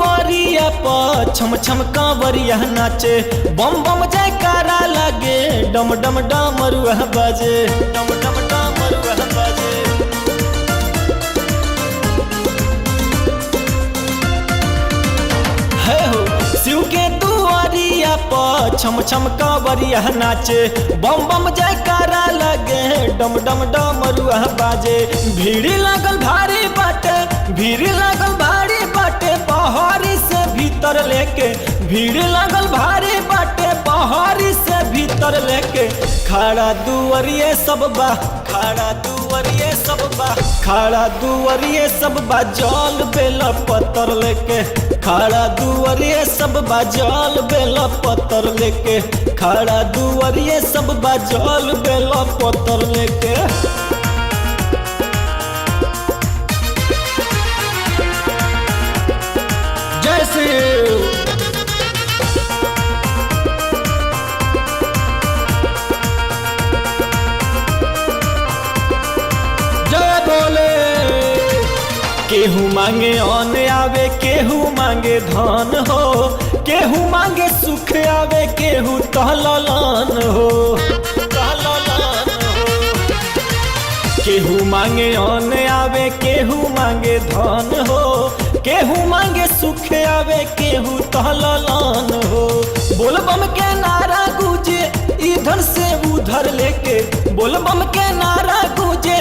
दुआरिया पर छम छम कांवरिया नाचे, बम बम जयकारा लगे, डम डम डमरुआ बाजे, डम डम डमरुआ बाजे। है हो शिव के दुआरिया पर छम छम कांवरिया नाचे, बम बम जयकारा लगे, डम डम डमरुआ बाजे। भीड़ लागल भारी बाटे, भीड़ लागल भारी बाटे, पहाड़ी से भीतर लेके, भीड़ लागल भारी बाटे, पहाड़ी से भीतर लेके, खड़ा दुआरिये सब बा, खड़ा दुआरिये सब बा, खड़ा दुआरिये सब बा, जल बेला पत्थर लेके, खड़ा दुआरिये सब बा, जल बेला पत्थर लेके, खड़ा दुआरिये सब बा, जल बेला पत्थर लेके। जय शिव। जय बोले। केहू मांगे अन्न आवे, केहू मांगे धन हो, केहू मांगे सुख आवे, केहू तहलन हो, तहलन हो। केहू मांगे अन्न आवे, केहू मांगे धन हो, केहू मांगे सुख आवे, केहू तहलन हो। बोलबम के नारा गूंजे इधर से उधर लेके, बोलबम के नारा गूंजे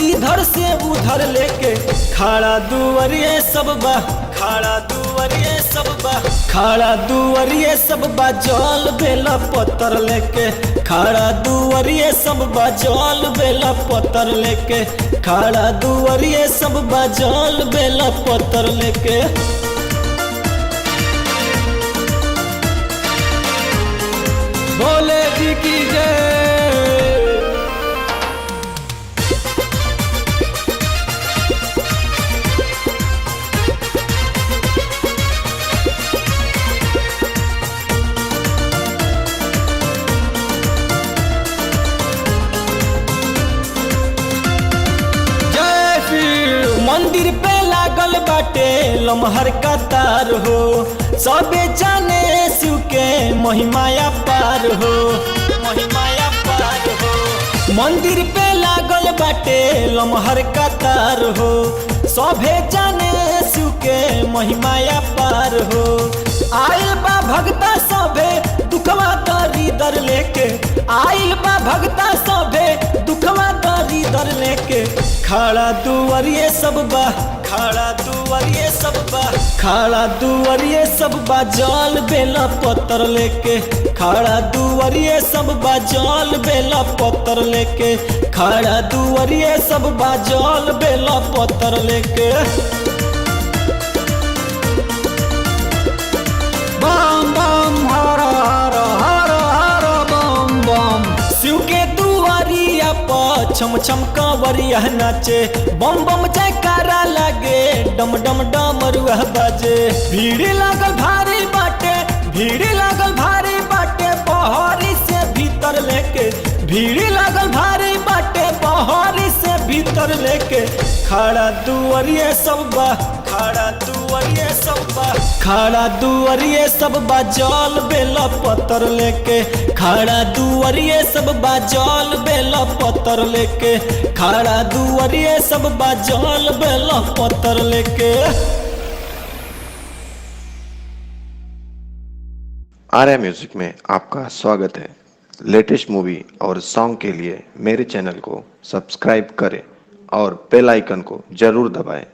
इधर से उधर लेके, खड़ा दुआरिये सब बा, खड़ा दुआरिये सब बा, खड़ा दुआरिये सब बा, जल बेला पत्थर लेके, खड़ा दुआरिये सब बा, जल बेला पत्थर लेके, खड़ा दुआरिये सब बा, जल बेला पत्थर लेके। भोले जी की जय। मंदिर पे लागल बाटे लमहर कतार हो, सबे जाने शिव के महिमाया पार हो, महिमाया पार हो। मंदिर पे लागल बाटे लमहर कतार हो, सबे जाने शिव के महिमाया पार हो। आइल बा भगता सभे दुखवा दरिदर लेके, आइल बा भगता सभे दुखवा दरिदर लेके, खड़ा दुआरिये सब बा, खड़ा दुआरिये सब बा, खड़ा दुआरिये सब बा, जल बेला पत्थर लेके, खड़ा दुआरिये सब बा, जल बेला पत्थर लेके, खड़ा दुआरिये सब बा, जल बेला पत्थर लेके। बम बम हर हर हर हर बम बम। शिव के दुआरिया पर छम छम कांवरिया नाचे, बम बम जयकारा लगे, डम डम डमरुआ बाजे। भीड़ लागल भारी बाटे, भीड़ लागल भारी बाटे, पहाड़ी से भीतर लेके, भीड़ लागल भारी बाटे, पहाड़ी से भीतर लेके, खड़ा दुआरिये सब बा, खड़ा दुआरिये सब बा, खड़ा दुआरिये सब बा, जल बेला पत्थर लेके, खड़ा दुआरिये सब बा, जल बेला पत्थर लेके, खड़ा दुआरिये सब बा, जल बेला पत्थर लेके। आर्या म्यूजिक में आपका स्वागत है। लेटेस्ट मूवी और सॉन्ग के लिए मेरे चैनल को सब्सक्राइब करें और बेल आइकन को जरूर दबाएं।